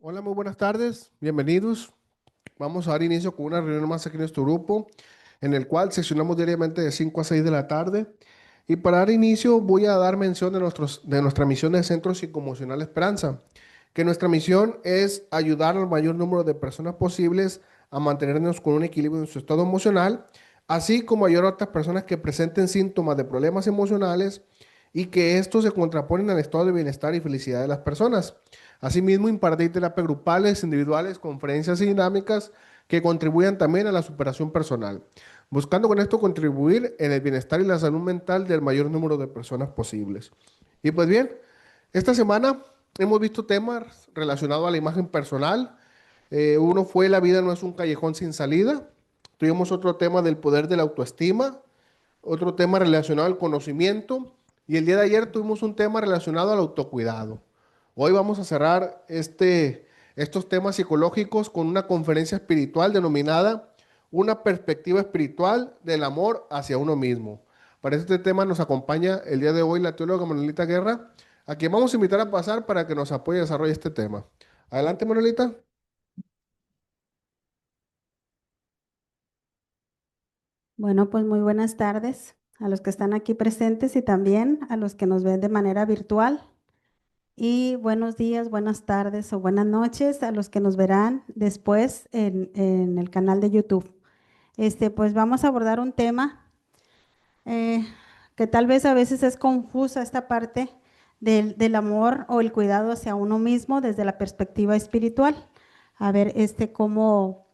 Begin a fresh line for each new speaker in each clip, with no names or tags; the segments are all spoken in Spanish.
Hola, muy buenas tardes, bienvenidos. Vamos a dar inicio con una reunión más aquí en nuestro grupo, en el cual sesionamos diariamente de 5 a 6 de la tarde. Y para dar inicio voy a dar mención de nuestra misión de Centro Psicoemocional Esperanza, que nuestra misión es ayudar al mayor número de personas posibles a mantenernos con un equilibrio en su estado emocional, así como ayudar a otras personas que presenten síntomas de problemas emocionales y que estos se contraponen al estado de bienestar y felicidad de las personas. Asimismo, impartir terapias grupales, individuales, conferencias y dinámicas que contribuyan también a la superación personal, buscando con esto contribuir en el bienestar y la salud mental del mayor número de personas posibles. Y pues bien, esta semana hemos visto temas relacionados a la imagen personal. Uno fue la vida no es un callejón sin salida. Tuvimos otro tema del poder de la autoestima, otro tema relacionado al conocimiento y el día de ayer tuvimos un tema relacionado al autocuidado. Hoy vamos a cerrar estos temas psicológicos con una conferencia espiritual denominada Una perspectiva espiritual del amor hacia uno mismo. Para este tema nos acompaña el día de hoy la teóloga Manuelita Guerra, a quien vamos a invitar a pasar para que nos apoye a desarrollar este tema. Adelante, Manuelita.
Bueno, pues muy buenas tardes a los que están aquí presentes y también a los que nos ven de manera virtual. Y buenos días, buenas tardes o buenas noches a los que nos verán después en el canal de YouTube. Pues vamos a abordar un tema eh, que tal vez a veces es confusa esta parte del amor o el cuidado hacia uno mismo desde la perspectiva espiritual. A ver, cómo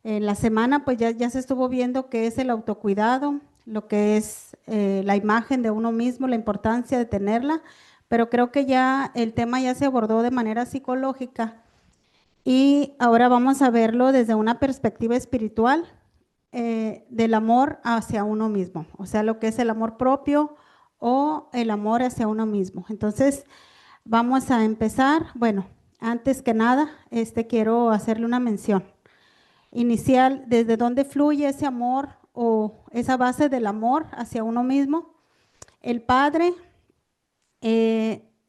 en la semana pues ya se estuvo viendo qué es el autocuidado, lo que es la imagen de uno mismo, la importancia de tenerla, pero creo que ya el tema ya se abordó de manera psicológica y ahora vamos a verlo desde una perspectiva espiritual del amor hacia uno mismo, o sea, lo que es el amor propio o el amor hacia uno mismo. Entonces, vamos a empezar. Bueno, antes que nada, quiero hacerle una mención inicial, desde dónde fluye ese amor o esa base del amor hacia uno mismo. El Padre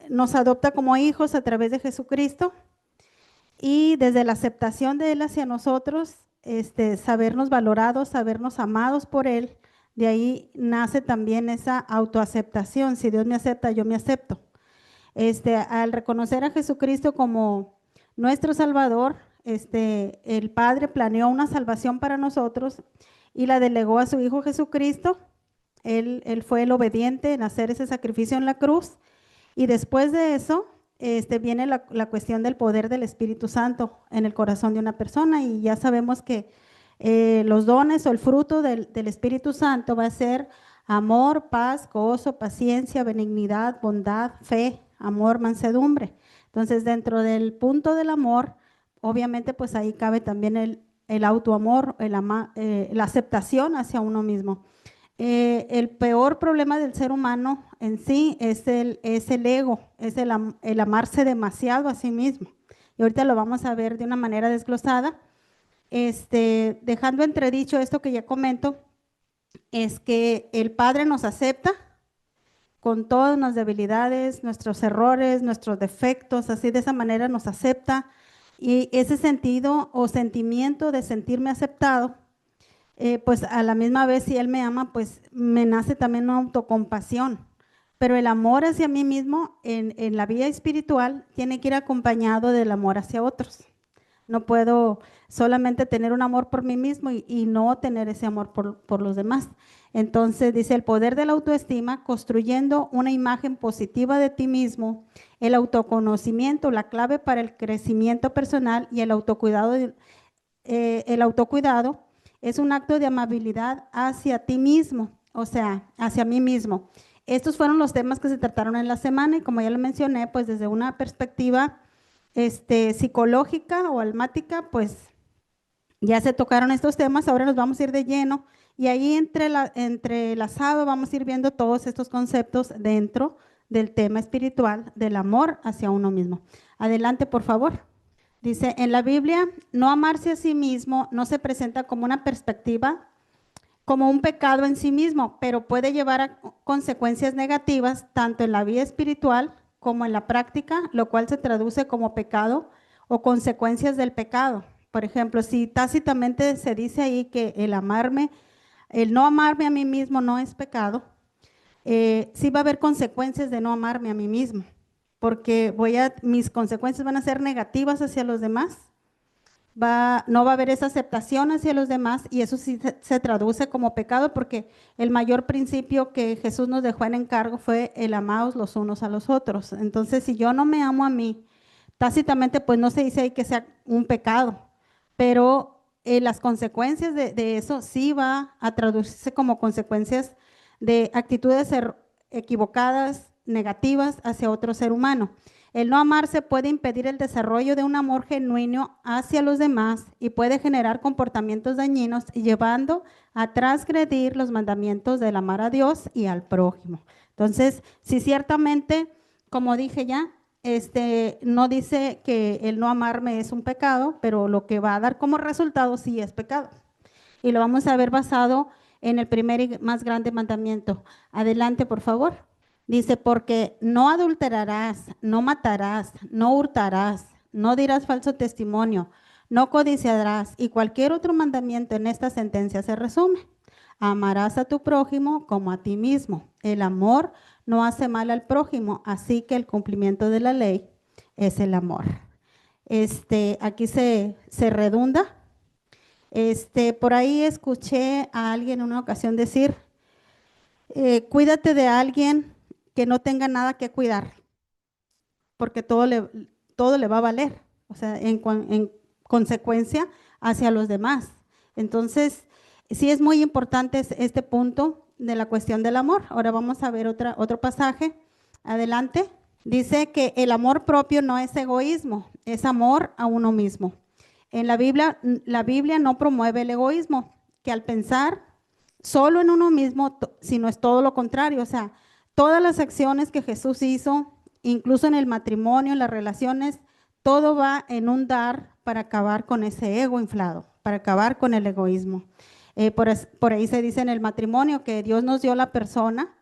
nos adopta como hijos a través de Jesucristo y desde la aceptación de Él hacia nosotros, sabernos valorados, sabernos amados por Él, de ahí nace también esa autoaceptación. Si Dios me acepta, yo me acepto. Al reconocer a Jesucristo como nuestro Salvador, el Padre planeó una salvación para nosotros y la delegó a su Hijo Jesucristo. Él fue el obediente en hacer ese sacrificio en la cruz y después de eso viene la cuestión del poder del Espíritu Santo en el corazón de una persona y ya sabemos que los dones o el fruto del Espíritu Santo va a ser amor, paz, gozo, paciencia, benignidad, bondad, fe, amor, mansedumbre. Entonces, dentro del punto del amor, obviamente, pues ahí cabe también el autoamor, la aceptación hacia uno mismo. El peor problema del ser humano en sí es el ego, es el amarse demasiado a sí mismo. Y ahorita lo vamos a ver de una manera desglosada. Dejando entredicho esto que ya comento, es que el Padre nos acepta con todas nuestras debilidades, nuestros errores, nuestros defectos, así de esa manera nos acepta. Y ese sentido o sentimiento de sentirme aceptado, pues a la misma vez si Él me ama, pues me nace también una autocompasión. Pero el amor hacia mí mismo en la vida espiritual tiene que ir acompañado del amor hacia otros. No puedo solamente tener un amor por mí mismo y no tener ese amor por los demás. Entonces dice el poder de la autoestima, construyendo una imagen positiva de ti mismo, el autoconocimiento, la clave para el crecimiento personal y el autocuidado. El autocuidado es un acto de amabilidad hacia ti mismo, o sea, hacia mí mismo. Estos fueron los temas que se trataron en la semana y como ya lo mencioné, pues desde una perspectiva psicológica o almática, pues ya se tocaron estos temas, ahora nos vamos a ir de lleno y ahí entrelazado vamos a ir viendo todos estos conceptos dentro del tema espiritual del amor hacia uno mismo. Adelante, por favor. Dice, en la Biblia, no amarse a sí mismo no se presenta como una perspectiva, como un pecado en sí mismo, pero puede llevar a consecuencias negativas tanto en la vida espiritual como en la práctica, lo cual se traduce como pecado o consecuencias del pecado. Por ejemplo, si tácitamente se dice ahí que el no amarme a mí mismo no es pecado, sí va a haber consecuencias de no amarme a mí mismo, porque mis consecuencias van a ser negativas hacia los demás, no va a haber esa aceptación hacia los demás y eso sí se traduce como pecado porque el mayor principio que Jesús nos dejó en encargo fue el amaos los unos a los otros. Entonces, si yo no me amo a mí, tácitamente pues no se dice ahí que sea un pecado, pero las consecuencias de eso sí va a traducirse como consecuencias de actitudes equivocadas, negativas hacia otro ser humano. El no amarse puede impedir el desarrollo de un amor genuino hacia los demás y puede generar comportamientos dañinos, llevando a transgredir los mandamientos del amar a Dios y al prójimo. Entonces, si ciertamente, como dije ya, no dice que el no amarme es un pecado, pero lo que va a dar como resultado sí es pecado. Y lo vamos a ver basado en el primer y más grande mandamiento. Adelante, por favor. Dice, porque no adulterarás, no matarás, no hurtarás, no dirás falso testimonio, no codiciarás, y cualquier otro mandamiento en esta sentencia se resume. Amarás a tu prójimo como a ti mismo. El amor no hace mal al prójimo, así que el cumplimiento de la ley es el amor. Aquí se redunda. Por ahí escuché a alguien en una ocasión decir, cuídate de alguien que no tenga nada que cuidar, porque todo le va a valer, o sea, en consecuencia hacia los demás. Entonces, sí es muy importante este punto de la cuestión del amor. Ahora vamos a ver otro pasaje. Adelante. Dice que el amor propio no es egoísmo, es amor a uno mismo. En la Biblia no promueve el egoísmo, que al pensar solo en uno mismo, sino es todo lo contrario. O sea, todas las acciones que Jesús hizo, incluso en el matrimonio, en las relaciones, todo va en un dar para acabar con ese ego inflado, para acabar con el egoísmo. Por ahí se dice en el matrimonio que Dios nos dio la persona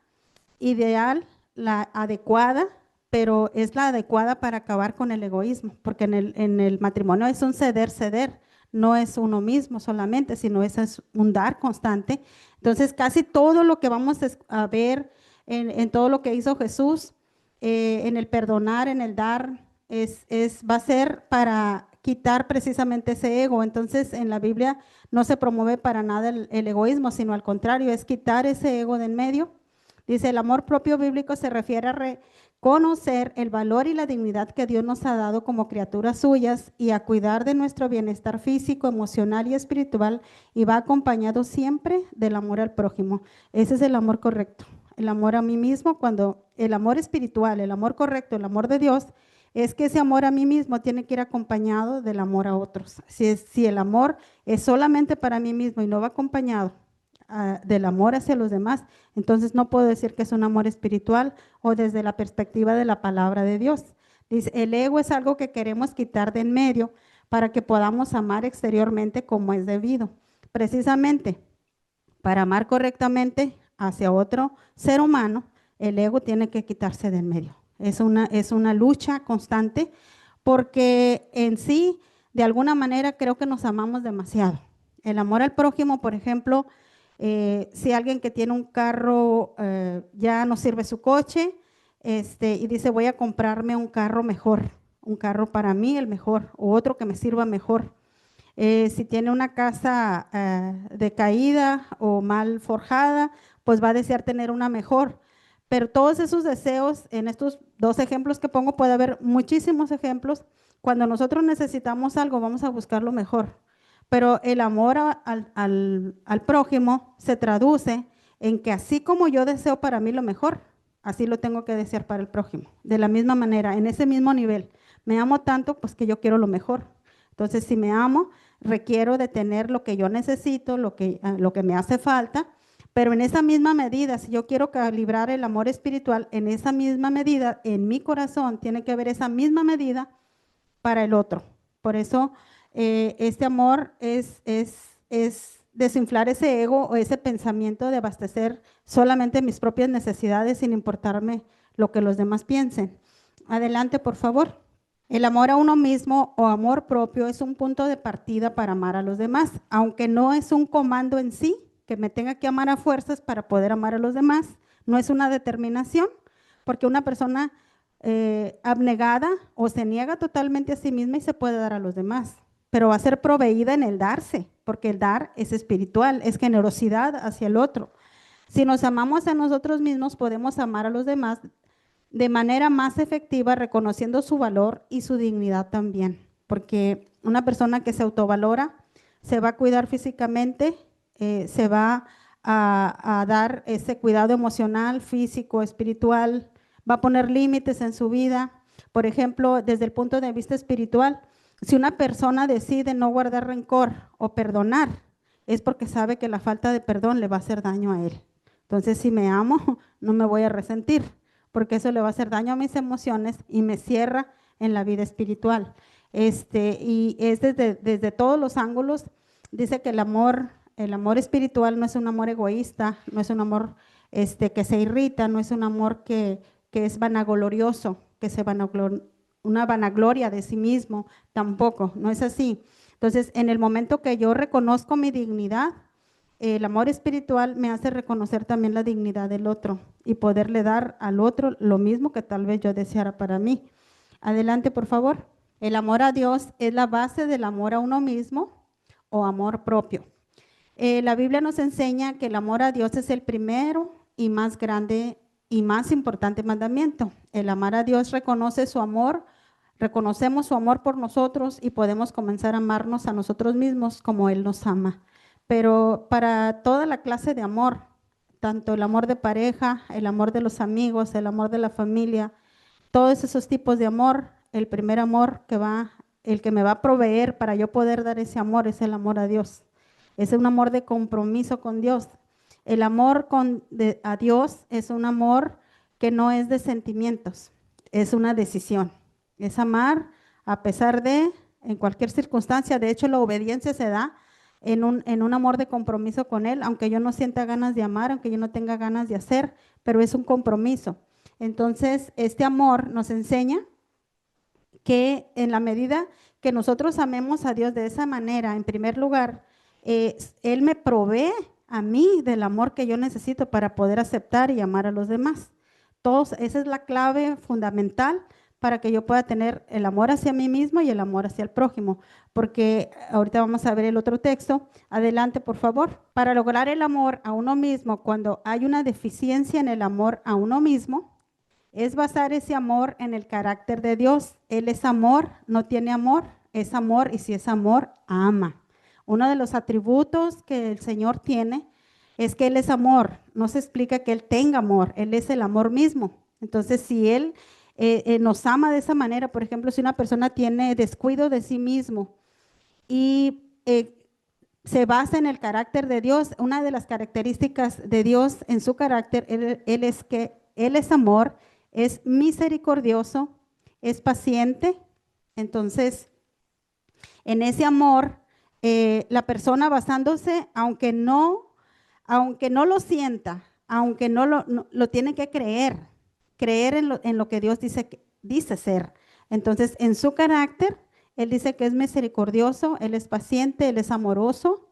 ideal, la adecuada, pero es la adecuada para acabar con el egoísmo, porque en el matrimonio es un ceder, no es uno mismo solamente, sino es un dar constante. Entonces, casi todo lo que vamos a ver en todo lo que hizo Jesús, en el perdonar, en el dar, va a ser para quitar precisamente ese ego. Entonces, en la Biblia no se promueve para nada el egoísmo, sino al contrario, es quitar ese ego de en medio. Dice, el amor propio bíblico se refiere a reconocer el valor y la dignidad que Dios nos ha dado como criaturas suyas y a cuidar de nuestro bienestar físico, emocional y espiritual, y va acompañado siempre del amor al prójimo. Ese es el amor correcto, el amor a mí mismo. Cuando el amor espiritual, el amor correcto, el amor de Dios, es que ese amor a mí mismo tiene que ir acompañado del amor a otros. Si el amor es solamente para mí mismo y no va acompañado del amor hacia los demás, entonces no puedo decir que es un amor espiritual o desde la perspectiva de la palabra de Dios. Dice, el ego es algo que queremos quitar de en medio para que podamos amar exteriormente como es debido. Precisamente, para amar correctamente hacia otro ser humano, el ego tiene que quitarse de en medio. Es una lucha constante porque en sí, de alguna manera, creo que nos amamos demasiado. El amor al prójimo, por ejemplo, si alguien que tiene un carro ya no sirve su coche y dice voy a comprarme un carro mejor, un carro para mí el mejor o otro que me sirva mejor. Si tiene una casa decaída o mal forjada, pues va a desear tener una mejor. Pero todos esos deseos, en estos dos ejemplos que pongo, puede haber muchísimos ejemplos. Cuando nosotros necesitamos algo, vamos a buscar lo mejor. Pero el amor al prójimo se traduce en que así como yo deseo para mí lo mejor, así lo tengo que desear para el prójimo. De la misma manera, en ese mismo nivel. Me amo tanto, pues que yo quiero lo mejor. Entonces, si me amo, requiero de tener lo que yo necesito, lo que me hace falta, pero en esa misma medida, si yo quiero calibrar el amor espiritual, en esa misma medida, en mi corazón, tiene que haber esa misma medida para el otro. Por eso, este amor es desinflar ese ego o ese pensamiento de abastecer solamente mis propias necesidades sin importarme lo que los demás piensen. Adelante, por favor. El amor a uno mismo o amor propio es un punto de partida para amar a los demás, aunque no es un comando en sí que me tenga que amar a fuerzas para poder amar a los demás, no es una determinación, porque una persona abnegada o se niega totalmente a sí misma y se puede dar a los demás, pero va a ser proveída en el darse, porque el dar es espiritual, es generosidad hacia el otro. Si nos amamos a nosotros mismos, podemos amar a los demás de manera más efectiva, reconociendo su valor y su dignidad también, porque una persona que se autovalora se va a cuidar físicamente, se va a dar ese cuidado emocional, físico, espiritual, va a poner límites en su vida. Por ejemplo, desde el punto de vista espiritual, si una persona decide no guardar rencor o perdonar, es porque sabe que la falta de perdón le va a hacer daño a él. Entonces, si me amo, no me voy a resentir, porque eso le va a hacer daño a mis emociones y me cierra en la vida espiritual. Y es desde todos los ángulos. Dice que el amor espiritual no es un amor egoísta, no es un amor que se irrita, no es un amor que es vanaglorioso, una vanagloria de sí mismo, tampoco, no es así. Entonces, en el momento que yo reconozco mi dignidad, el amor espiritual me hace reconocer también la dignidad del otro y poderle dar al otro lo mismo que tal vez yo deseara para mí. Adelante, por favor. El amor a Dios es la base del amor a uno mismo o amor propio. La Biblia nos enseña que el amor a Dios es el primero y más grande y más importante mandamiento. El amar a Dios reconoce su amor, reconocemos su amor por nosotros y podemos comenzar a amarnos a nosotros mismos como Él nos ama. Pero para toda la clase de amor, tanto el amor de pareja, el amor de los amigos, el amor de la familia, todos esos tipos de amor, el primer amor el que me va a proveer para yo poder dar ese amor es el amor a Dios. Es un amor de compromiso con Dios. El amor a Dios es un amor que no es de sentimientos, es una decisión. Es amar a pesar de, en cualquier circunstancia. De hecho, la obediencia se da en un amor de compromiso con Él, aunque yo no sienta ganas de amar, aunque yo no tenga ganas de hacer, pero es un compromiso. Entonces, este amor nos enseña que en la medida que nosotros amemos a Dios de esa manera, en primer lugar, Él me provee a mí del amor que yo necesito para poder aceptar y amar a los demás. Esa es la clave fundamental para que yo pueda tener el amor hacia mí mismo y el amor hacia el prójimo, porque ahorita vamos a ver el otro texto. Adelante, por favor. Para lograr el amor a uno mismo, cuando hay una deficiencia en el amor a uno mismo, es basar ese amor en el carácter de Dios. Él es amor, no tiene amor, es amor y si es amor, ama. Uno de los atributos que el Señor tiene es que Él es amor. No se explica que Él tenga amor, Él es el amor mismo. Entonces, si Él nos ama de esa manera, por ejemplo, si una persona tiene descuido de sí mismo y se basa en el carácter de Dios, una de las características de Dios en su carácter, él es que Él es amor, es misericordioso, es paciente. Entonces, en ese amor, la persona basándose, aunque no lo sienta, aunque no lo tiene que creer en lo que Dios dice ser. Entonces, en su carácter, Él dice que es misericordioso, Él es paciente, Él es amoroso,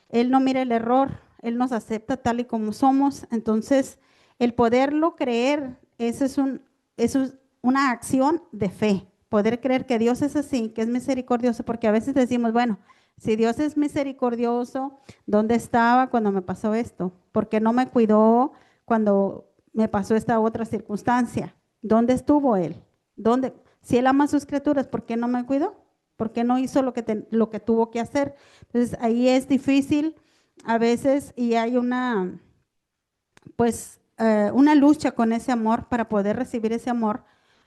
Él no mira el error, Él nos acepta tal y como somos. Entonces, el poderlo creer, eso es una acción de fe. Poder creer que Dios es así, que es misericordioso, porque a veces decimos, bueno, si Dios es misericordioso, ¿dónde estaba cuando me pasó esto? ¿Por qué no me cuidó cuando me pasó esta otra circunstancia? ¿Dónde estuvo Él? Si Él ama a sus criaturas, ¿por qué no me cuidó? ¿Por qué no hizo lo que tuvo que hacer? Entonces, ahí es difícil a veces y hay una lucha con ese amor para poder recibir ese amor,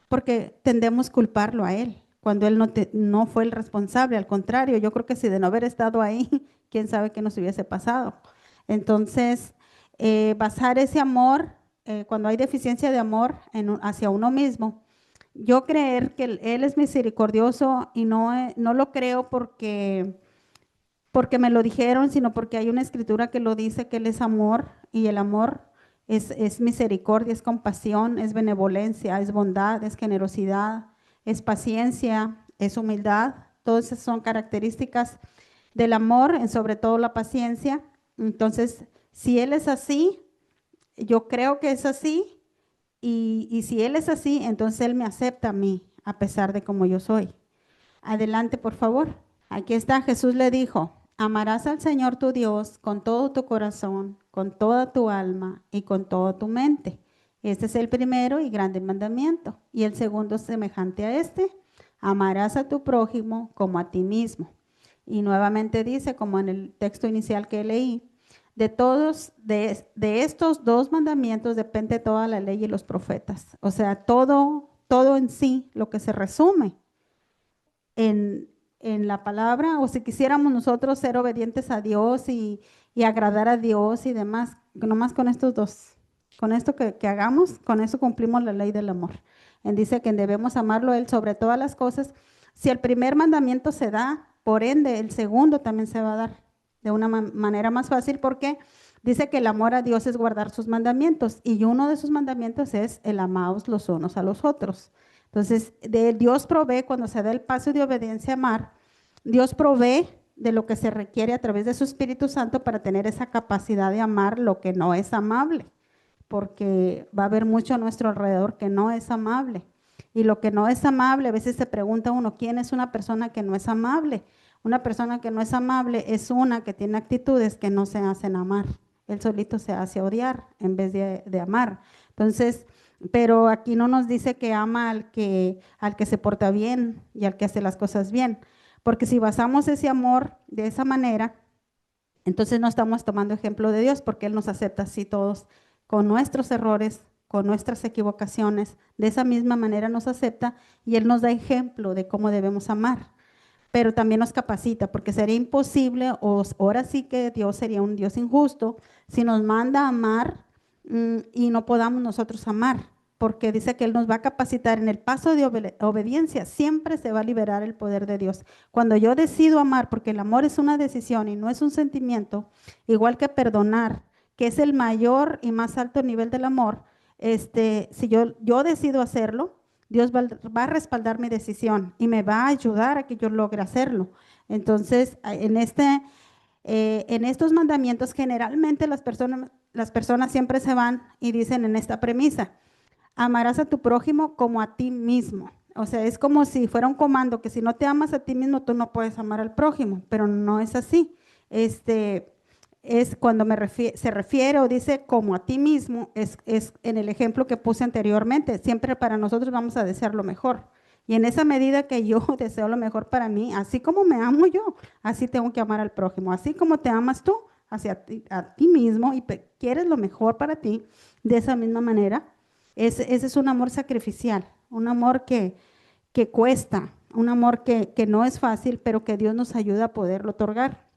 porque tendemos a culparlo a Él, cuando Él no fue el responsable. Al contrario, yo creo que si de no haber estado ahí, quién sabe qué nos hubiese pasado. Entonces, basar ese amor, cuando hay deficiencia de amor hacia uno mismo, yo creer que Él es misericordioso y no lo creo porque me lo dijeron, sino porque hay una escritura que lo dice, que Él es amor y el amor es misericordia, es compasión, es benevolencia, es bondad, es generosidad, es paciencia, es humildad. Todas esas son características del amor, sobre todo la paciencia. Entonces, si Él es así, yo creo que es así, y si Él es así, entonces Él me acepta a mí, a pesar de cómo yo soy. Adelante, por favor. Aquí está, Jesús le dijo, amarás al Señor tu Dios con todo tu corazón, con toda tu alma y con toda tu mente. Este es el primero y grande mandamiento. Y el segundo semejante a este, amarás a tu prójimo como a ti mismo. Y nuevamente dice, como en el texto inicial que leí, de estos dos mandamientos depende toda la ley y los profetas. O sea, todo en sí, lo que se resume en, en la palabra, o si quisiéramos nosotros ser obedientes a Dios y agradar a Dios y demás, nomás con estos dos, con esto que hagamos, con eso cumplimos la ley del amor. Dice que debemos amarlo a Él sobre todas las cosas. Si el primer mandamiento se da, por ende, el segundo también se va a dar de una manera más fácil, porque dice que el amor a Dios es guardar sus mandamientos, y uno de sus mandamientos es el amaos los unos a los otros. Entonces, Dios provee, cuando se da el paso de obediencia a amar, Dios provee de lo que se requiere a través de su Espíritu Santo para tener esa capacidad de amar lo que no es amable, porque va a haber mucho a nuestro alrededor que no es amable. Y lo que no es amable, a veces se pregunta uno, ¿quién es una persona que no es amable? Una persona que no es amable es una que tiene actitudes que no se hacen amar. Él solito se hace odiar en vez de amar. Entonces, pero aquí no nos dice que ama al que se porta bien y al que hace las cosas bien, porque si basamos ese amor de esa manera, entonces no estamos tomando ejemplo de Dios, porque Él nos acepta así todos, con nuestros errores, con nuestras equivocaciones. De esa misma manera nos acepta y Él nos da ejemplo de cómo debemos amar, pero también nos capacita, porque sería imposible, o ahora sí que Dios sería un Dios injusto si nos manda a amar y no podamos nosotros amar, porque dice que Él nos va a capacitar en el paso de obediencia. Siempre se va a liberar el poder de Dios. Cuando yo decido amar, porque el amor es una decisión y no es un sentimiento, igual que perdonar, que es el mayor y más alto nivel del amor, si yo decido hacerlo, Dios va a respaldar mi decisión y me va a ayudar a que yo logre hacerlo. Entonces, en estos mandamientos, generalmente las personas siempre se van y dicen en esta premisa: amarás a tu prójimo como a ti mismo. O sea, es como si fuera un comando, que si no te amas a ti mismo, tú no puedes amar al prójimo, pero no es así. Es cuando se refiere o dice como a ti mismo, es en el ejemplo que puse anteriormente. Siempre para nosotros vamos a desear lo mejor. Y en esa medida que yo deseo lo mejor para mí, así como me amo yo, así tengo que amar al prójimo. Así como te amas tú hacia a ti mismo y quieres lo mejor para ti, de esa misma manera. Ese es un amor sacrificial, un amor que cuesta, un amor que no es fácil, pero que Dios nos ayuda a poderlo otorgar.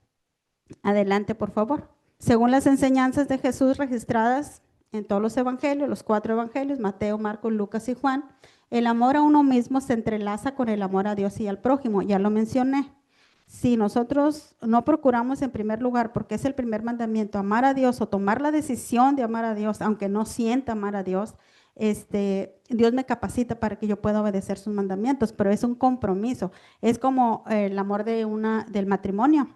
Adelante, por favor. Según las enseñanzas de Jesús registradas en todos los evangelios, los 4 evangelios, Mateo, Marcos, Lucas y Juan, el amor a uno mismo se entrelaza con el amor a Dios y al prójimo. Ya lo mencioné. Si nosotros no procuramos en primer lugar, porque es el primer mandamiento, amar a Dios o tomar la decisión de amar a Dios, aunque no sienta amar a Dios, Dios me capacita para que yo pueda obedecer sus mandamientos, pero es un compromiso. Es como el amor del matrimonio.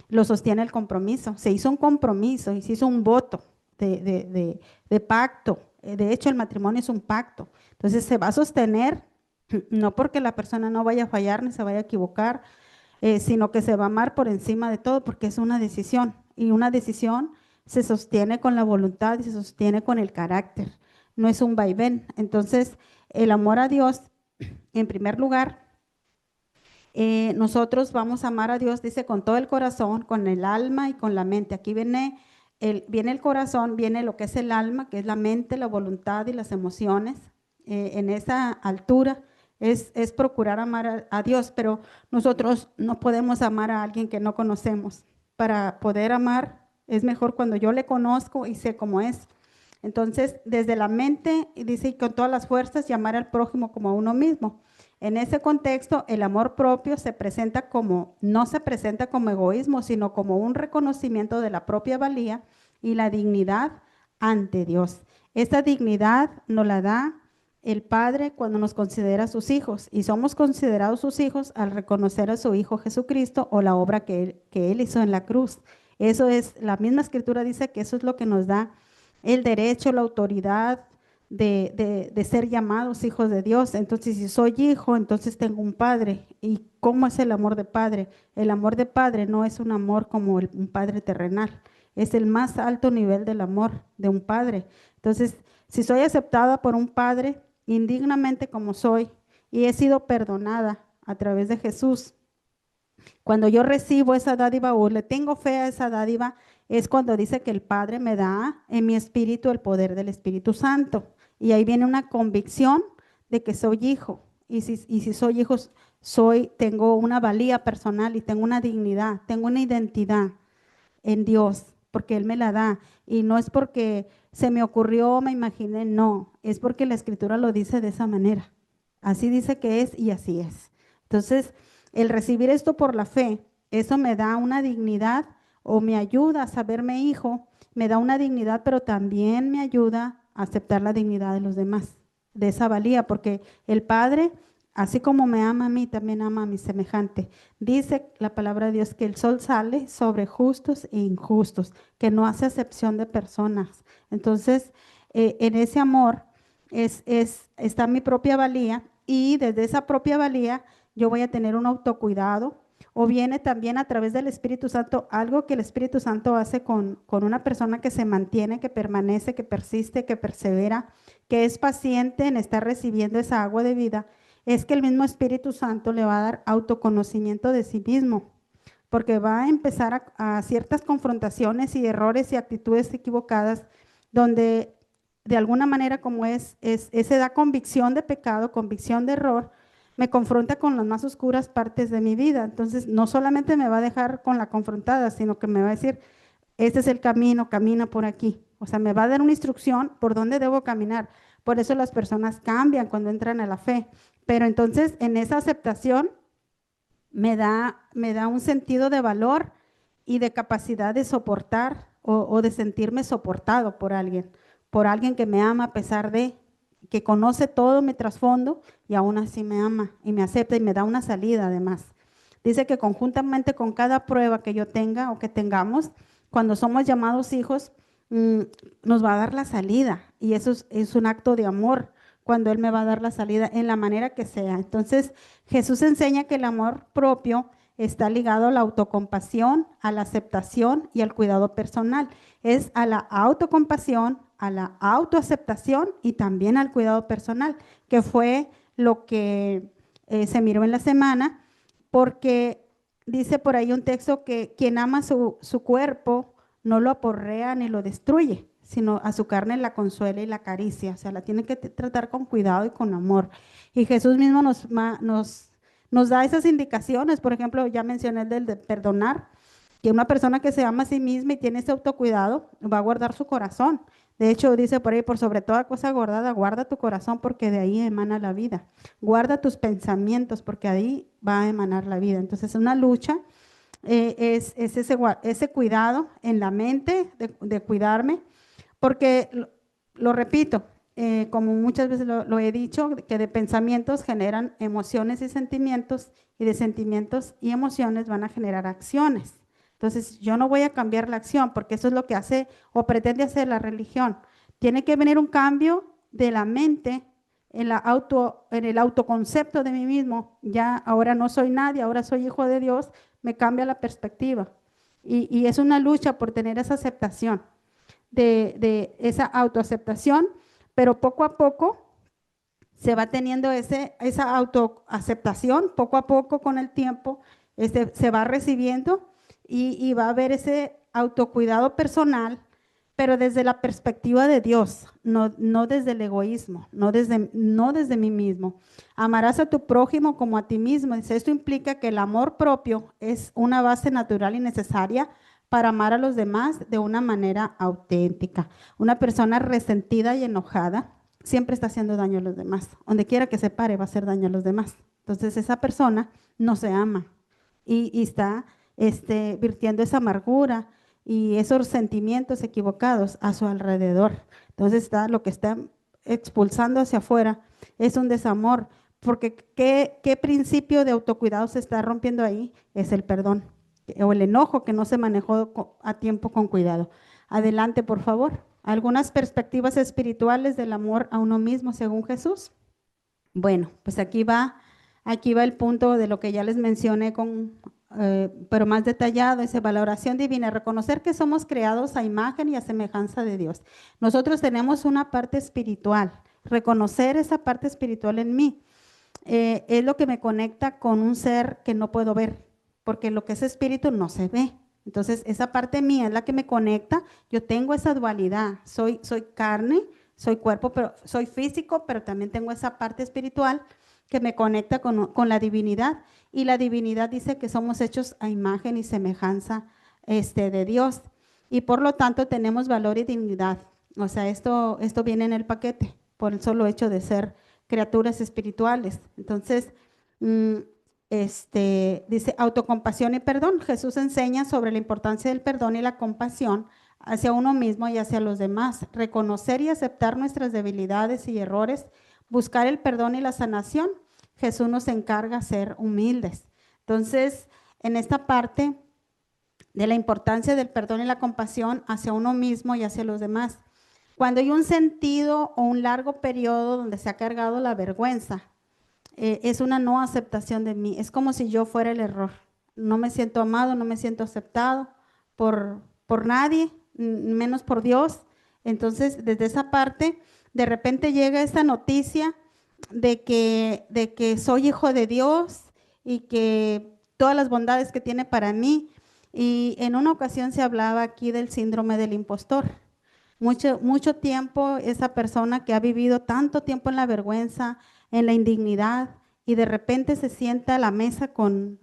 Lo sostiene el compromiso. Se hizo un compromiso y se hizo un voto de pacto. De hecho, el matrimonio es un pacto. Entonces, se va a sostener, no porque la persona no vaya a fallar ni se vaya a equivocar, sino que se va a amar por encima de todo, porque es una decisión. Y una decisión se sostiene con la voluntad y se sostiene con el carácter. No es un vaivén. Entonces, el amor a Dios, en primer lugar, nosotros vamos a amar a Dios, dice, con todo el corazón, con el alma y con la mente. Aquí viene el corazón, viene lo que es el alma, que es la mente, la voluntad y las emociones. En esa altura es procurar amar a Dios, pero nosotros no podemos amar a alguien que no conocemos. Para poder amar es mejor cuando yo le conozco y sé cómo es. Entonces, desde la mente, dice, y con todas las fuerzas, y amar al prójimo como a uno mismo. En ese contexto, el amor propio no se presenta como egoísmo, sino como un reconocimiento de la propia valía y la dignidad ante Dios. Esta dignidad nos la da el Padre cuando nos considera sus hijos, y somos considerados sus hijos al reconocer a su Hijo Jesucristo o la obra que él hizo en la cruz. Eso es, la misma escritura dice que eso es lo que nos da el derecho, la autoridad de ser llamados hijos de Dios. Entonces, si soy hijo, entonces tengo un padre. ¿Y cómo es el amor de padre? El amor de padre no es un amor como un padre terrenal, es el más alto nivel del amor de un padre. Entonces, si soy aceptada por un padre indignamente como soy y he sido perdonada a través de Jesús, cuando yo recibo esa dádiva o le tengo fe a esa dádiva, es cuando dice que el Padre me da en mi espíritu el poder del Espíritu Santo. Y ahí viene una convicción de que soy hijo. Y si soy hijo, tengo una valía personal y tengo una dignidad, tengo una identidad en Dios, porque Él me la da. Y no es porque se me ocurrió, me imaginé, no, es porque la Escritura lo dice de esa manera. Así dice que es y así es. Entonces, el recibir esto por la fe, eso me da una dignidad o me ayuda a saberme hijo, me da una dignidad, pero también me ayuda a aceptar la dignidad de los demás, de esa valía, porque el Padre, así como me ama a mí, también ama a mi semejante. Dice la palabra de Dios que el sol sale sobre justos e injustos, que no hace acepción de personas. Entonces, en ese amor está mi propia valía, y desde esa propia valía yo voy a tener un autocuidado, o viene también a través del Espíritu Santo, algo que el Espíritu Santo hace con una persona que se mantiene, que permanece, que persiste, que persevera, que es paciente en estar recibiendo esa agua de vida, es que el mismo Espíritu Santo le va a dar autoconocimiento de sí mismo, porque va a empezar a ciertas confrontaciones y errores y actitudes equivocadas, donde de alguna manera como ese da convicción de pecado, convicción de error, me confronta con las más oscuras partes de mi vida. Entonces, no solamente me va a dejar con la confrontada, sino que me va a decir, este es el camino, camina por aquí. O sea, me va a dar una instrucción por dónde debo caminar. Por eso las personas cambian cuando entran a la fe. Pero entonces, en esa aceptación, me da un sentido de valor y de capacidad de soportar o de sentirme soportado por alguien que me ama a pesar de que conoce todo mi trasfondo y aún así me ama y me acepta y me da una salida además. Dice que conjuntamente con cada prueba que yo tenga o que tengamos, cuando somos llamados hijos, mm, nos va a dar la salida, y eso es un acto de amor cuando Él me va a dar la salida en la manera que sea. Entonces, Jesús enseña que el amor propio está ligado a la autocompasión, a la aceptación y al cuidado personal. Es a la autocompasión, a la autoaceptación y también al cuidado personal, que fue lo que se miró en la semana, porque dice por ahí un texto que quien ama su cuerpo no lo aporrea ni lo destruye, sino a su carne la consuela y la acaricia. O sea, la tiene que tratar con cuidado y con amor. Y Jesús mismo nos da esas indicaciones. Por ejemplo, ya mencioné el de perdonar, que una persona que se ama a sí misma y tiene ese autocuidado va a guardar su corazón. De hecho, dice por ahí, por sobre toda cosa guardada, guarda tu corazón porque de ahí emana la vida. Guarda tus pensamientos porque ahí va a emanar la vida. Entonces, una lucha es ese cuidado en la mente, de cuidarme, porque lo repito, como muchas veces lo he dicho, que de pensamientos generan emociones y sentimientos, y de sentimientos y emociones van a generar acciones. Entonces, yo no voy a cambiar la acción, porque eso es lo que hace o pretende hacer la religión. Tiene que venir un cambio de la mente en el autoconcepto de mí mismo. Ya ahora no soy nadie, ahora soy hijo de Dios, me cambia la perspectiva. Y es una lucha por tener esa aceptación, de esa autoaceptación, pero poco a poco se va teniendo esa autoaceptación, poco a poco con el tiempo se va recibiendo, y va a haber ese autocuidado personal, pero desde la perspectiva de Dios, no desde el egoísmo, no desde mí mismo. Amarás a tu prójimo como a ti mismo. Dice, esto implica que el amor propio es una base natural y necesaria para amar a los demás de una manera auténtica. Una persona resentida y enojada siempre está haciendo daño a los demás. Donde quiera que se pare va a hacer daño a los demás. Entonces esa persona no se ama y está virtiendo esa amargura y esos sentimientos equivocados a su alrededor. Entonces lo que está expulsando hacia afuera, es un desamor, porque ¿qué principio de autocuidado se está rompiendo ahí? Es el perdón o el enojo que no se manejó a tiempo con cuidado. Adelante, por favor. Algunas perspectivas espirituales del amor a uno mismo según Jesús. Bueno, pues aquí va el punto de lo que ya les mencioné pero más detallado, es valoración divina, reconocer que somos creados a imagen y a semejanza de Dios. Nosotros tenemos una parte espiritual, reconocer esa parte espiritual en mí es lo que me conecta con un ser que no puedo ver, porque lo que es espíritu no se ve. Entonces, esa parte mía es la que me conecta. Yo tengo esa dualidad. Soy carne, soy cuerpo, pero soy físico, pero también tengo esa parte espiritual que me conecta con la divinidad. Y la divinidad dice que somos hechos a imagen y semejanza de Dios. Y por lo tanto tenemos valor y dignidad. O sea, esto viene en el paquete por el solo hecho de ser criaturas espirituales. Entonces, dice autocompasión y perdón. Jesús enseña sobre la importancia del perdón y la compasión hacia uno mismo y hacia los demás. Reconocer y aceptar nuestras debilidades y errores, buscar el perdón y la sanación. Jesús nos encarga a ser humildes. Entonces, en esta parte de la importancia del perdón y la compasión hacia uno mismo y hacia los demás. Cuando hay un sentido o un largo periodo donde se ha cargado la vergüenza, es una no aceptación de mí. Es como si yo fuera el error. No me siento amado, no me siento aceptado por nadie, menos por Dios. Entonces, desde esa parte, de repente llega esta noticia de que soy hijo de Dios y que todas las bondades que tiene para mí. Y en una ocasión se hablaba aquí del síndrome del impostor. Mucho tiempo esa persona que ha vivido tanto tiempo en la vergüenza, en la indignidad, y de repente se sienta a la mesa con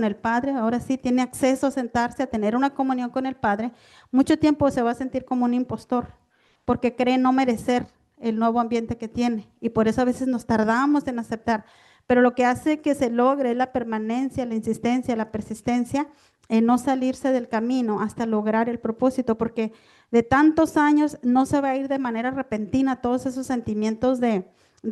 el Padre, ahora sí tiene acceso a sentarse, a tener una comunión con el Padre, mucho tiempo se va a sentir como un impostor, porque cree no merecer el nuevo ambiente que tiene, y por eso a veces nos tardamos en aceptar. Pero lo que hace que se logre es la permanencia, la insistencia, la persistencia en no salirse del camino hasta lograr el propósito, porque de tantos años no se va a ir de manera repentina todos esos sentimientos de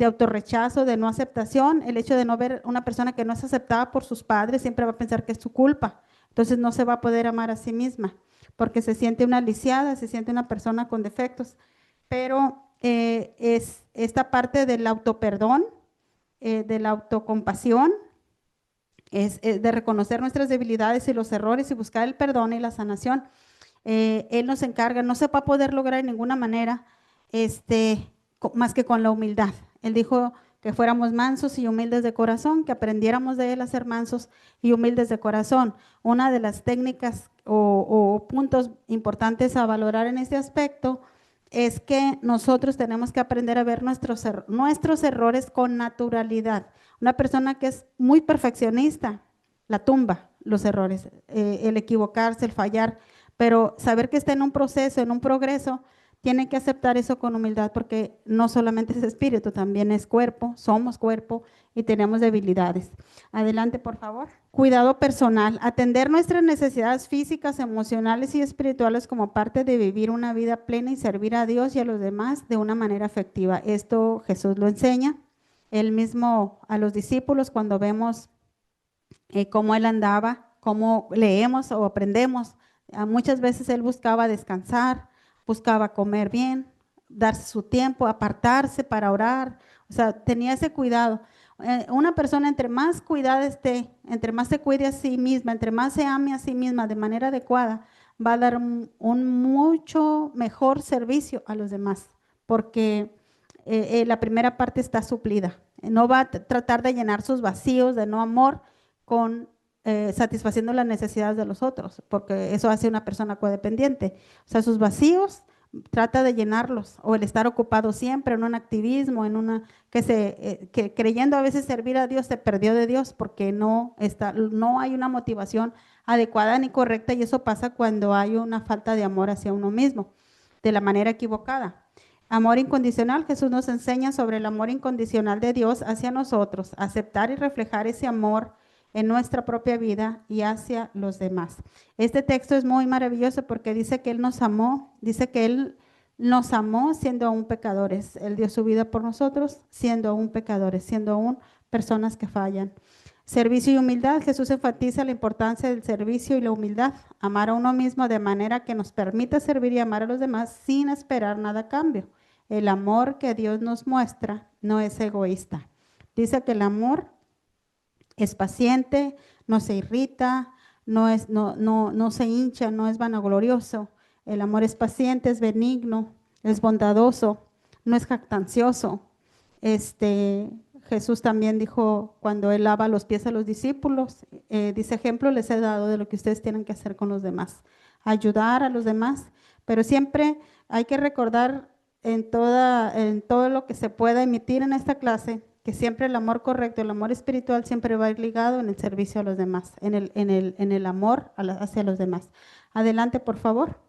autorrechazo, de no aceptación. El hecho de no ver una persona que no es aceptada por sus padres siempre va a pensar que es su culpa. Entonces no se va a poder amar a sí misma porque se siente una lisiada, se siente una persona con defectos. Pero es esta parte del autoperdón, de la autocompasión, es de reconocer nuestras debilidades y los errores y buscar el perdón y la sanación. Él nos encarga, no se va a poder lograr de ninguna manera más que con la humildad. Él dijo que fuéramos mansos y humildes de corazón, que aprendiéramos de Él a ser mansos y humildes de corazón. Una de las técnicas o puntos importantes a valorar en este aspecto es que nosotros tenemos que aprender a ver nuestros errores con naturalidad. Una persona que es muy perfeccionista, la tumba los errores, el equivocarse, el fallar, pero saber que está en un proceso, en un progreso, tiene que aceptar eso con humildad porque no solamente es espíritu, también es cuerpo, somos cuerpo y tenemos debilidades. Adelante, por favor. Cuidado personal, atender nuestras necesidades físicas, emocionales y espirituales como parte de vivir una vida plena y servir a Dios y a los demás de una manera efectiva. Esto Jesús lo enseña. Él mismo a los discípulos cuando vemos cómo Él andaba, cómo leemos o aprendemos. Muchas veces Él buscaba descansar, buscaba comer bien, darse su tiempo, apartarse para orar, o sea, tenía ese cuidado. Una persona entre más cuidada esté, entre más se cuide a sí misma, entre más se ame a sí misma de manera adecuada, va a dar un mucho mejor servicio a los demás, porque la primera parte está suplida. No va a tratar de llenar sus vacíos de no amor con satisfaciendo las necesidades de los otros, porque eso hace una persona codependiente. O sea, sus vacíos trata de llenarlos, o el estar ocupado siempre en un activismo, que creyendo a veces servir a Dios se perdió de Dios porque no hay una motivación adecuada ni correcta, y eso pasa cuando hay una falta de amor hacia uno mismo, de la manera equivocada. Amor incondicional, Jesús nos enseña sobre el amor incondicional de Dios hacia nosotros, aceptar y reflejar ese amor en nuestra propia vida y hacia los demás. Este texto es muy maravilloso porque dice que Él nos amó, dice que Él nos amó siendo aún pecadores. Él dio su vida por nosotros, siendo aún pecadores, siendo aún personas que fallan. Servicio y humildad. Jesús enfatiza la importancia del servicio y la humildad. Amar a uno mismo de manera que nos permita servir y amar a los demás sin esperar nada a cambio. El amor que Dios nos muestra no es egoísta. Dice que el amor es paciente, no se irrita, no se hincha, no es vanaglorioso. El amor es paciente, es benigno, es bondadoso, no es jactancioso. Jesús también dijo cuando él lava los pies a los discípulos, dice, ejemplo les he dado de lo que ustedes tienen que hacer con los demás, ayudar a los demás, pero siempre hay que recordar en todo lo que se pueda emitir en esta clase, que siempre el amor correcto, el amor espiritual siempre va a ir ligado en el servicio a los demás, en el amor hacia los demás. Adelante, por favor.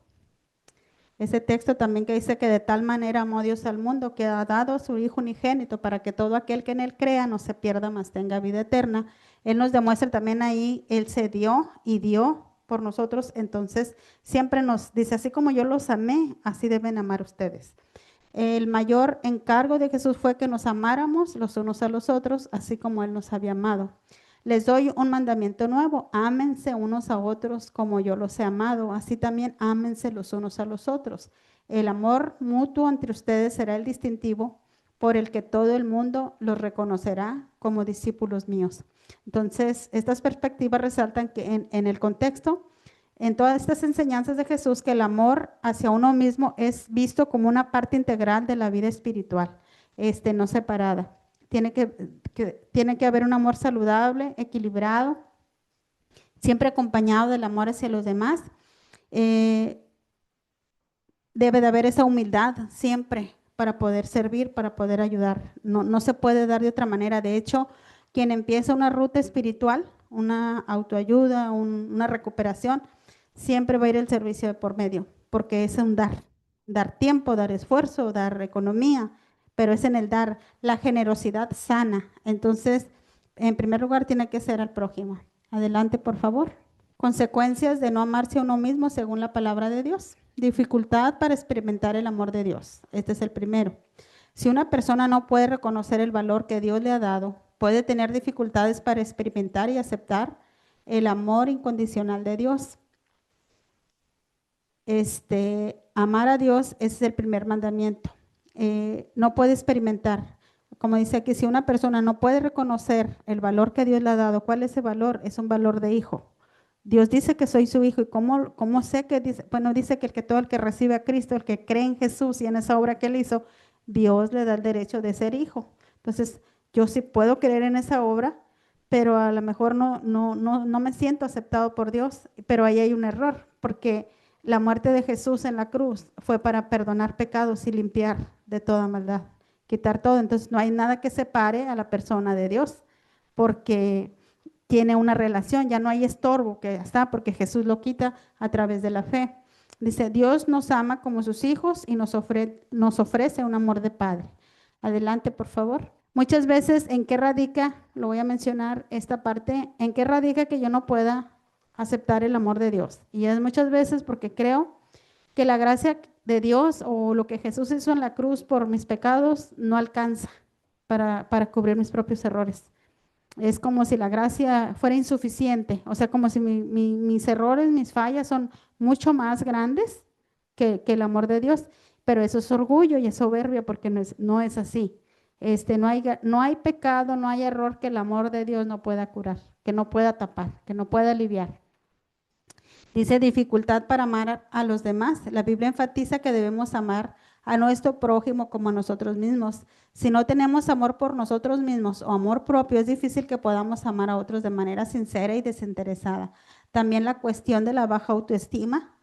Ese texto también que dice que de tal manera amó Dios al mundo que ha dado a su Hijo unigénito para que todo aquel que en él crea no se pierda, mas tenga vida eterna. Él nos demuestra también ahí, él se dio y dio por nosotros, entonces siempre nos dice, así como yo los amé, así deben amar ustedes. El mayor encargo de Jesús fue que nos amáramos los unos a los otros, así como Él nos había amado. Les doy un mandamiento nuevo, ámense unos a otros como yo los he amado, así también ámense los unos a los otros. El amor mutuo entre ustedes será el distintivo por el que todo el mundo los reconocerá como discípulos míos. Entonces, estas perspectivas resaltan que en el contexto, en todas estas enseñanzas de Jesús, que el amor hacia uno mismo es visto como una parte integral de la vida espiritual, no separada. Tiene que haber un amor saludable, equilibrado, siempre acompañado del amor hacia los demás. Debe de haber esa humildad siempre para poder servir, para poder ayudar. No se puede dar de otra manera. De hecho, quien empieza una ruta espiritual, una autoayuda, una recuperación, siempre va a ir el servicio de por medio, porque es un dar tiempo, dar esfuerzo, dar economía, pero es en el dar, la generosidad sana. Entonces, en primer lugar, tiene que ser al prójimo. Adelante, por favor. Consecuencias de no amarse a uno mismo según la palabra de Dios. Dificultad para experimentar el amor de Dios. Este es el primero. Si una persona no puede reconocer el valor que Dios le ha dado, puede tener dificultades para experimentar y aceptar el amor incondicional de Dios. Amar a Dios es el primer mandamiento. No puede experimentar. Como dice aquí, si una persona no puede reconocer el valor que Dios le ha dado, ¿cuál es ese valor? Es un valor de hijo. Dios dice que soy su hijo. ¿Y cómo sé que dice? Bueno, dice que todo el que recibe a Cristo, el que cree en Jesús y en esa obra que él hizo, Dios le da el derecho de ser hijo. Entonces, yo sí puedo creer en esa obra, pero a lo mejor no me siento aceptado por Dios, pero ahí hay un error, porque la muerte de Jesús en la cruz fue para perdonar pecados y limpiar de toda maldad, quitar todo. Entonces no hay nada que separe a la persona de Dios, porque tiene una relación, ya no hay estorbo que está, porque Jesús lo quita a través de la fe. Dice, Dios nos ama como sus hijos y nos ofrece un amor de padre. Adelante, por favor. Muchas veces, ¿en qué radica? Lo voy a mencionar esta parte, ¿en qué radica que yo no pueda aceptar el amor de Dios? Y es muchas veces porque creo que la gracia de Dios o lo que Jesús hizo en la cruz por mis pecados no alcanza para cubrir mis propios errores. Es como si la gracia fuera insuficiente, o sea, como si mis errores, mis fallas son mucho más grandes que el amor de Dios, pero eso es orgullo y es soberbia porque no es así. No hay pecado, no hay error que el amor de Dios no pueda curar, que no pueda tapar, que no pueda aliviar. Dice dificultad para amar a los demás. La Biblia enfatiza que debemos amar a nuestro prójimo como a nosotros mismos. Si no tenemos amor por nosotros mismos o amor propio, es difícil que podamos amar a otros de manera sincera y desinteresada. También la cuestión de la baja autoestima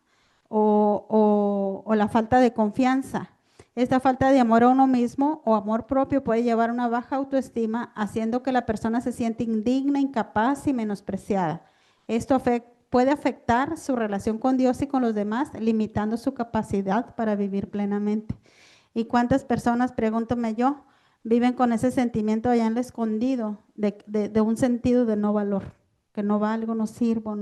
o la falta de confianza. Esta falta de amor a uno mismo o amor propio puede llevar a una baja autoestima, haciendo que la persona se sienta indigna, incapaz y menospreciada. Esto puede afectar su relación con Dios y con los demás, limitando su capacidad para vivir plenamente. ¿Y cuántas personas, pregúntame yo, viven con ese sentimiento allá en lo escondido de un sentido de no valor? Que no valgo, no sirvo,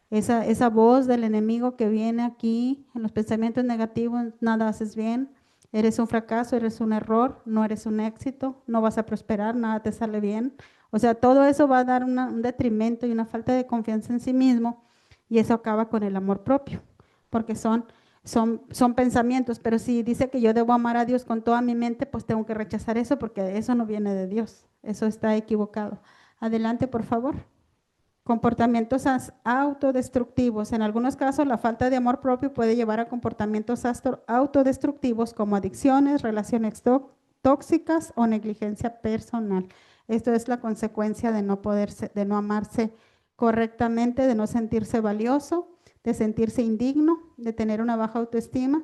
esa voz del enemigo que viene aquí en los pensamientos negativos, nada haces bien, eres un fracaso, eres un error, no eres un éxito, no vas a prosperar, nada te sale bien. O sea, todo eso va a dar un detrimento y una falta de confianza en sí mismo y eso acaba con el amor propio, porque son pensamientos, pero si dice que yo debo amar a Dios con toda mi mente, pues tengo que rechazar eso porque eso no viene de Dios, eso está equivocado. Adelante, por favor. Comportamientos autodestructivos. En algunos casos, la falta de amor propio puede llevar a comportamientos autodestructivos como adicciones, relaciones tóxicas o negligencia personal. Esto es la consecuencia de no poderse, de no amarse correctamente, de no sentirse valioso, de sentirse indigno, de tener una baja autoestima,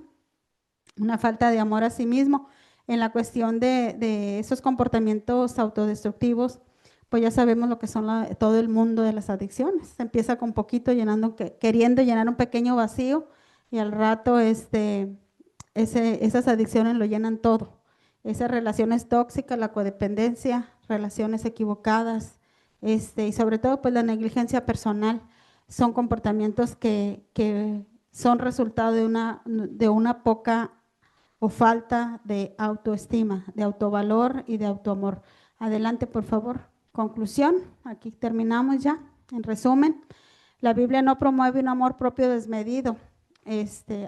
una falta de amor a sí mismo. En la cuestión de esos comportamientos autodestructivos, pues ya sabemos lo que son todo el mundo de las adicciones. Se empieza con poquito, queriendo llenar un pequeño vacío y al rato esas adicciones lo llenan todo. Esas relaciones tóxicas, la codependencia, relaciones equivocadas, y sobre todo pues la negligencia personal, son comportamientos que son resultado de una poca o falta de autoestima, de autovalor y de autoamor. Adelante, por favor. Conclusión, aquí terminamos ya. En resumen, la Biblia no promueve un amor propio desmedido.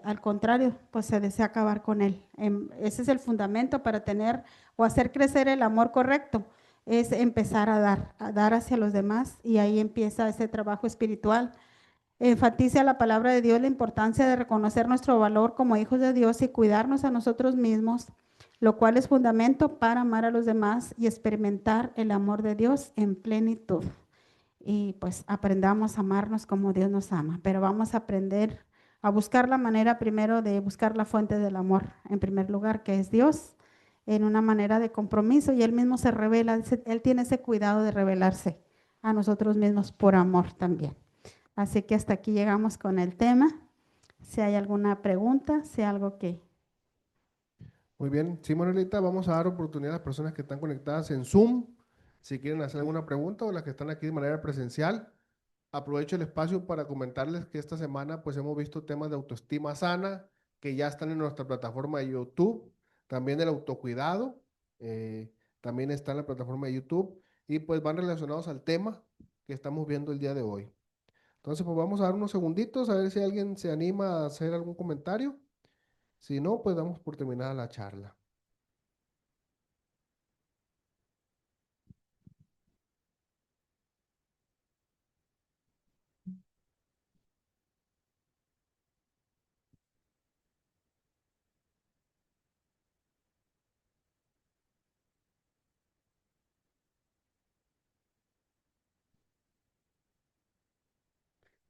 Al contrario, pues se desea acabar con él. Ese es el fundamento para tener o hacer crecer el amor correcto, es empezar a dar hacia los demás y ahí empieza ese trabajo espiritual. Enfatiza la palabra de Dios la importancia de reconocer nuestro valor como hijos de Dios y cuidarnos a nosotros mismos, lo cual es fundamento para amar a los demás y experimentar el amor de Dios en plenitud. Y pues aprendamos a amarnos como Dios nos ama, pero vamos a aprender a buscar la manera primero de buscar la fuente del amor, en primer lugar, que es Dios, en una manera de compromiso y Él mismo se revela, Él tiene ese cuidado de revelarse a nosotros mismos por amor también. Así que hasta aquí llegamos con el tema. Si hay alguna pregunta, si hay algo que...
Muy bien, sí, Manuelita, vamos a dar oportunidad a las personas que están conectadas en Zoom, si quieren hacer alguna pregunta o las que están aquí de manera presencial. Aprovecho el espacio para comentarles que esta semana pues hemos visto temas de autoestima sana que ya están en nuestra plataforma de YouTube, también el autocuidado, también está en la plataforma de YouTube y pues van relacionados al tema que estamos viendo el día de hoy. Entonces pues vamos a dar unos segunditos a ver si alguien se anima a hacer algún comentario. Si no, pues damos por terminada la charla.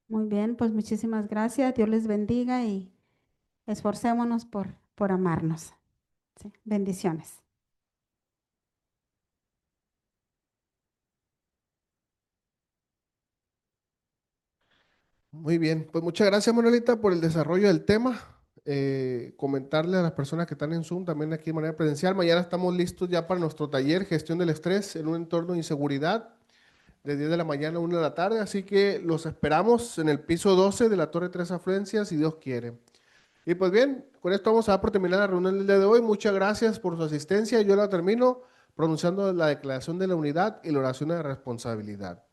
Muy bien, pues muchísimas gracias. Dios les bendiga y esforcémonos por amarnos. Sí, bendiciones.
Muy bien, pues muchas gracias Manuelita por el desarrollo del tema. Comentarle a las personas que están en Zoom también aquí de manera presencial. Mañana estamos listos ya para nuestro taller Gestión del Estrés en un entorno de inseguridad de 10 de la mañana a 1 de la tarde. Así que los esperamos en el piso 12 de la Torre Tres Afluencias, si Dios quiere. Y pues bien, con esto vamos a dar por terminar la reunión del día de hoy. Muchas gracias por su asistencia. Yo la termino pronunciando la declaración de la unidad y la oración de responsabilidad.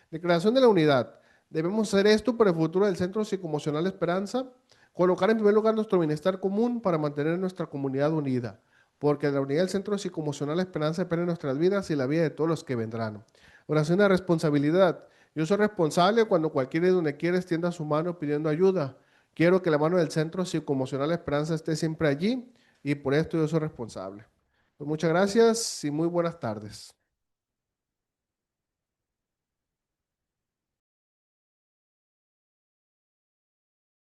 Declaración de la unidad. Debemos hacer esto para el futuro del Centro Psicoemocional Esperanza, colocar en primer lugar nuestro bienestar común para mantener nuestra comunidad unida, porque la unidad del Centro Psicoemocional Esperanza depende de nuestras vidas y la vida de todos los que vendrán. Oración de responsabilidad. Yo soy responsable cuando cualquiera de donde quiera extienda su mano pidiendo ayuda. Quiero que la mano del Centro Psicoemocional Esperanza esté siempre allí y por esto yo soy responsable. Pues muchas gracias y muy buenas tardes.